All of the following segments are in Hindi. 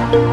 उत्तर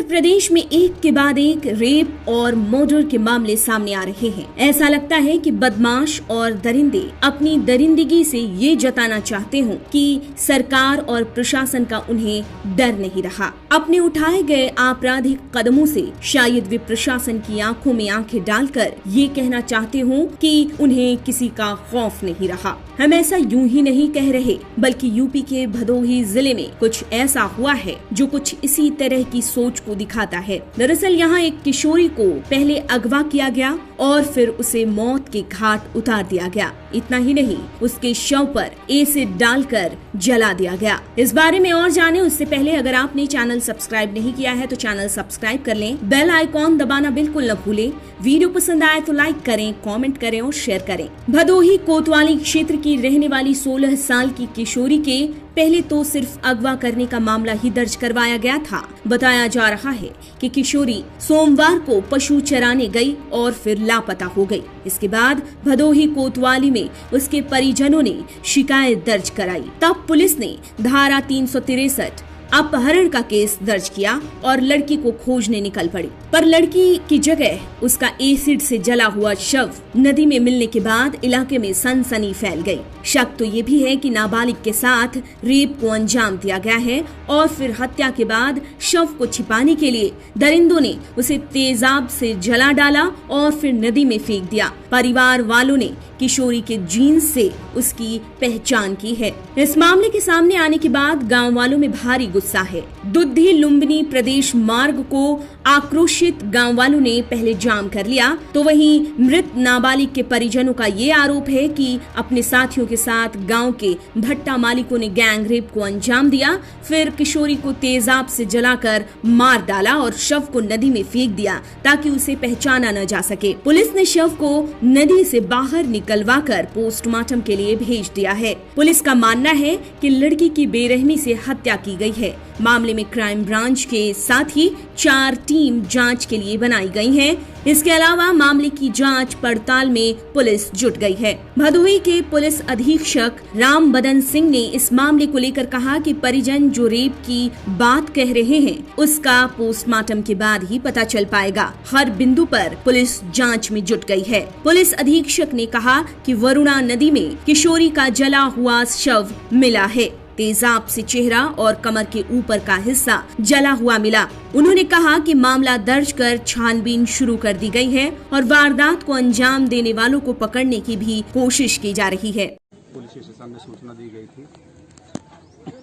प्रदेश में एक के बाद एक रेप और मर्डर के मामले सामने आ रहे हैं। ऐसा लगता है कि बदमाश और दरिंदे अपनी दरिंदगी से ये जताना चाहते हों कि सरकार और प्रशासन का उन्हें डर नहीं रहा। अपने उठाए गए आपराधिक कदमों से शायद वे प्रशासन की आंखों में आंखें डालकर ये कहना चाहते हों कि उन्हें किसी का खौफ नहीं रहा। हम ऐसा यूं ही नहीं कह रहे, बल्कि यूपी के भदोही जिले में कुछ ऐसा हुआ है जो कुछ इसी तरह की सोच को दिखाता है। दरअसल यहाँ एक किशोरी को पहले अगवा किया गया और फिर उसे मौत के घाट उतार दिया गया। इतना ही नहीं, उसके शव पर एसिड डालकर जला दिया गया। इस बारे में और जाने उससे पहले अगर आपने चैनल सब्सक्राइब नहीं किया है तो चैनल सब्सक्राइब कर लें, बेल आइकॉन दबाना बिल्कुल न भूलें। वीडियो पसंद आए तो लाइक करें, कमेंट करें और शेयर करें। भदोही कोतवाली क्षेत्र की रहने वाली 16 साल की किशोरी के पहले तो सिर्फ अगवा करने का मामला ही दर्ज करवाया गया था। बताया जा रहा है कि किशोरी सोमवार को पशु चराने गई और फिर लापता हो गई। इसके बाद भदोही कोतवाली में उसके परिजनों ने शिकायत दर्ज कराई। तब पुलिस ने धारा 363 अपहरण का केस दर्ज किया और लड़की को खोजने निकल पड़ी। पर लड़की की जगह उसका एसिड से जला हुआ शव नदी में मिलने के बाद इलाके में सनसनी फैल गई। शक तो ये भी है कि नाबालिग के साथ रेप को अंजाम दिया गया है और फिर हत्या के बाद शव को छिपाने के लिए दरिंदों ने उसे तेजाब से जला डाला और फिर नदी में फेंक दिया। परिवार वालों ने किशोरी के जीन्स से उसकी पहचान की है। इस मामले के सामने आने के बाद गांव वालों में भारी गुस्सा है। दुद्धी लुम्बिनी प्रदेश मार्ग को आक्रोशित गांव वालों ने पहले जाम कर लिया, तो वहीं मृत नाबालिग के परिजनों का ये आरोप है कि अपने साथियों के साथ गांव के भट्टा मालिकों ने गैंग रेप को अंजाम दिया, फिर किशोरी को तेजाब से जलाकर मार डाला और शव को नदी में फेंक दिया ताकि उसे पहचाना न जा सके। पुलिस ने शव को नदी से बाहर निकलवाकर पोस्टमार्टम के लिए भेज दिया है। पुलिस का मानना है कि लड़की की बेरहमी से हत्या की गई है। मामले में क्राइम ब्रांच के साथ ही 4 टीम जांच के लिए बनाई गई है। इसके अलावा मामले की जांच पड़ताल में पुलिस जुट गई है। भदोही के पुलिस अधीक्षक राम बदन सिंह ने इस मामले को लेकर कहा कि परिजन जो रेप की बात कह रहे हैं उसका पोस्टमार्टम के बाद ही पता चल पाएगा। हर बिंदु पर पुलिस जांच में जुट गई है। पुलिस अधीक्षक ने कहा कि वरुणा नदी में किशोरी का जला हुआ शव मिला है। तेजाब से चेहरा और कमर के ऊपर का हिस्सा जला हुआ मिला। उन्होंने कहा कि मामला दर्ज कर छानबीन शुरू कर दी गई है और वारदात को अंजाम देने वालों को पकड़ने की भी कोशिश की जा रही है। पुलिस स्टेशन में सूचना दी गई थी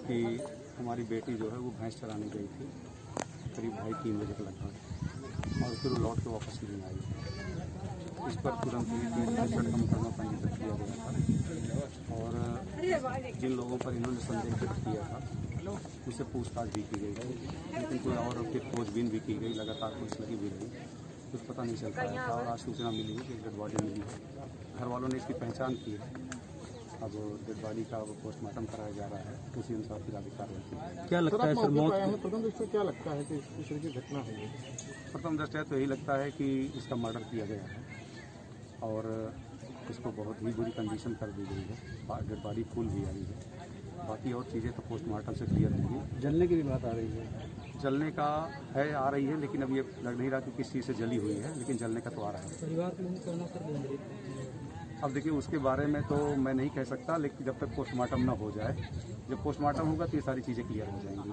कि हमारी बेटी जो है वो भैंस चराने गई थी करीब 2:30-3 बजे के लगभग और फिर वो लौट के वापस नहीं आई। इस पर तुरंत ही मुकदमा पंजीकृत किया गया था और जिन लोगों पर इन्होंने संदेह व्यक्त किया था उनसे पूछताछ भी की गई थी, लेकिन कोई और फिर खोजबीन भी की गई। लगातार पुलिस लगी भी रही, कुछ पता नहीं चल पाया था और आज सूचना मिली है कि एक डेड बॉडी मिली है। घर वालों ने इसकी पहचान की है। अब डेड बॉडी का पोस्टमार्टम कराया जा रहा है, उसी अनुसार फिर आगे कार्रवाई। क्या लगता है सर मौत प्रथम दृष्टया क्या लगता है कि इस तरह की घटना हुई? प्रथम दृष्टया तो यही लगता है कि इसका मर्डर किया गया है और इसको बहुत ही बुरी कंडीशन कर दी गई है। डेड बॉडी फुल भी आई है। बाकी और चीज़ें तो पोस्टमार्टम से क्लियर होंगी। जलने की भी बात आ रही है। जलने का है आ रही है, लेकिन अब ये लग नहीं रहा कि किस चीज़ से जली हुई है, लेकिन जलने का तो आ रहा है। परिवार के लोग कहना सर, अब देखिए उसके बारे में तो मैं नहीं कह सकता, लेकिन जब तक पोस्टमार्टम ना हो जाए, जब पोस्टमार्टम होगा तो ये सारी चीज़ें क्लियर हो जाएंगी।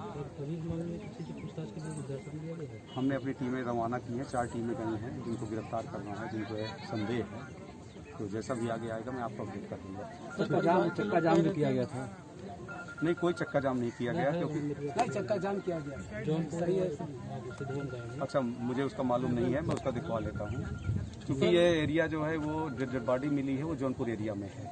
हमने अपनी टीमें रवाना की हैं, 4 टीमें गई हैं जिनको गिरफ्तार करना है, जिनको संदेह है। तो जैसा भी आगे आएगा मैं आपको अपडेट कर दूँगा। चक्का जाम भी किया गया था? नहीं, कोई चक्का जाम नहीं किया गया, क्योंकि नहीं चक्का जाम किया गया। सही है। अच्छा, मुझे उसका मालूम नहीं है, मैं उसका दिखवा लेता हूँ, क्योंकि ये एरिया जो है वो डेड बॉडी मिली है वो जौनपुर एरिया में है।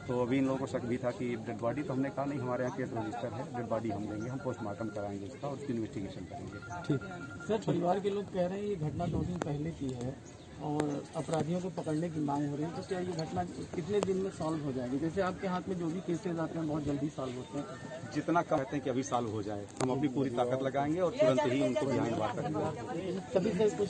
तो अभी इन लोगों को शक भी था कि डेड बॉडी, तो हमने कहा नहीं, हमारे यहाँ केस रजिस्टर है, डेड बॉडी हम लेंगे, हम पोस्टमार्टम कराएंगे इसका और उसकी इन्वेस्टिगेशन करेंगे। ठीक। सर, परिवार के लोग कह रहे हैं ये घटना 2 दिन पहले की है और अपराधियों को पकड़ने की मांग हो रही है। तो क्या ये घटना कितने दिन में सॉल्व हो जाएगी? जैसे आपके हाथ में जो भी केसेज आते हैं बहुत जल्दी सॉल्व होते हैं। जितना कहते हैं कि अभी सॉल्व हो जाए, हम अपनी पूरी ताकत लगाएंगे और तुरंत ही उनको बिहाइंड बार करेंगे। तभी से कुछ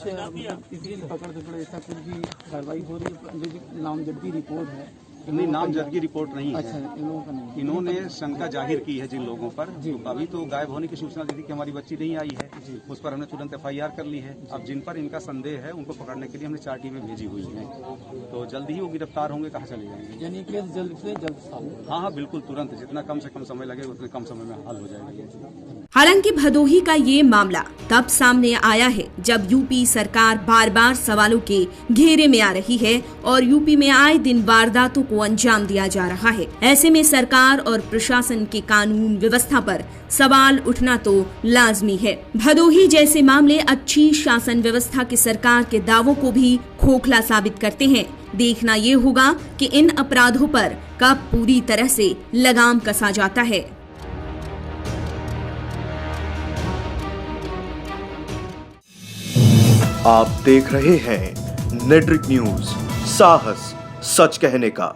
किसी पकड़ ऐसा कुछ भी कार्रवाई हो रही है? जो नामजदगी रिपोर्ट है, नहीं, नामजदगी रिपोर्ट नहीं है। अच्छा, इन लोगों का नहीं। इन्होंने शंका जाहिर की है जिन लोगों पर। तो अभी तो गायब होने की सूचना दी थी कि हमारी बच्ची नहीं आई है, उस पर हमने तुरंत FIR कर ली है। अब जिन पर इनका संदेह है उनको पकड़ने के लिए हमने 4 टीमें भेजी हुई हैं, तो जल्द ही वो गिरफ्तार होंगे। कहाँ चले जाएंगे? यानी कि जल्द से जल्द सॉल्व। हाँ, बिल्कुल तुरंत, जितना कम से कम समय लगे उतने कम समय में हल हो जाएगा। हालांकि भदोही का ये मामला तब सामने आया है जब यूपी सरकार बार बार सवालों के घेरे में आ रही है और यूपी में आए दिन वारदातों को अंजाम दिया जा रहा है। ऐसे में सरकार और प्रशासन के कानून व्यवस्था पर सवाल उठना तो लाजमी है। भदोही जैसे मामले अच्छी शासन व्यवस्था की सरकार के दावों को भी खोखला साबित करते हैं। देखना ये होगा कि इन अपराधों पर कब पूरी तरह से लगाम कसा जाता है। आप देख रहे हैं नेट्रिक न्यूज, साहस सच कहने का।